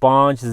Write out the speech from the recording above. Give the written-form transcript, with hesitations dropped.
5